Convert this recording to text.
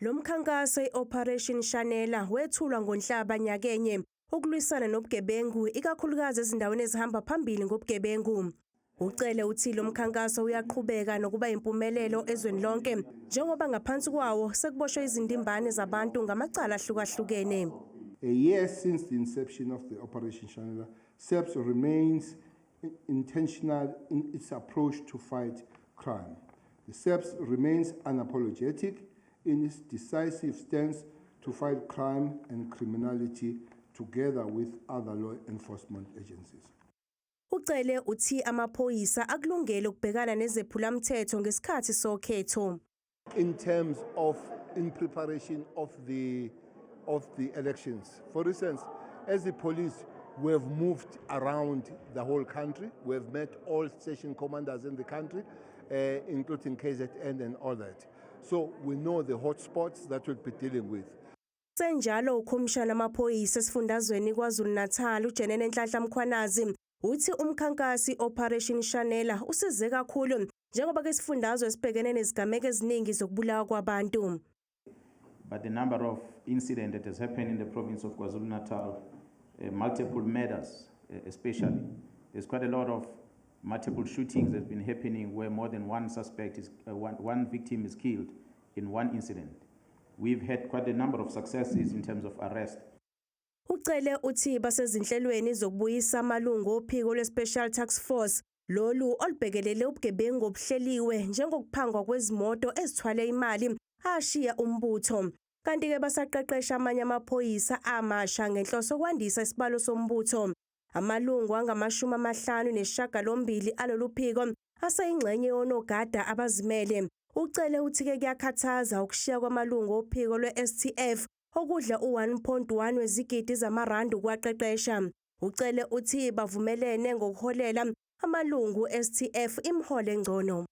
Lo mkhankaso i-Operation Shanela wethulwa ngoNhlaba nyakenye ukulwisana nobugebengu ikakhulukazi ezindaweni ezihamba phambili ngobugebengu. Ucele uthi lo mkhankaso uyaqhubeka nokuba impumelelo ezweni lonke njengoba ngaphansi kwawo sekuboshwe izindimbane zabantu ngamacala ahlukahlukene. A year since the inception of the Operation Shanela, SAPS remains intentional in its approach to fight crime. The SAPS remains unapologetic in its decisive stance to fight crime and criminality together with other law enforcement agencies. Ucele uthi amaphoyisa akulungele ukubhekana nezephulamthetho ngesikhathi sokhetho. In terms of in preparation of the elections. For instance, as the police, we have moved around the whole country. We have met all station commanders in the country, including KZN and all that. So we know the hotspots that we'll be dealing with. Senjalo ukhomishana amaphoyisa esifundazweni KwaZulu-Natal uJenene Nhlanhla Mkhwanazi uthi umkhankasi Operation Shanela usize kakhulu njengoba ke isifundazwe esibhekene nezigameko eziningi zokubulawa kwabantu. But the number of incidents that has happened in the province of KwaZulu-Natal, multiple murders especially, there's quite a lot of multiple shootings that have been happening where more than one suspect is, one victim is killed in one incident. We've had quite a number of successes in terms of arrest. Ucele uthi basezinhlelweni zokubuyisa amalungu ophiko lwe-Special Task Force lolu olubhekelele ubugebengu obuhleliwe njengokuphangwa kwezimoto ezithwale imali ashiya umbutho. Kanti ke basaqeqesha amanye amaphoyisa amasha ngenhloso kwandisa isibalo sombutho. Amalungu angama-58 alolu phiko aseyingxenye yonogada abazimele. Ucele uthi ke kuyakhathaza ukushiya kwamalungu ophiko lwe-STF okudla u-1.1 wezigidi zamarandi ukwaqeqesha. Ucele uthi bavumelene ngokuholela amalungu STF imholo engcono.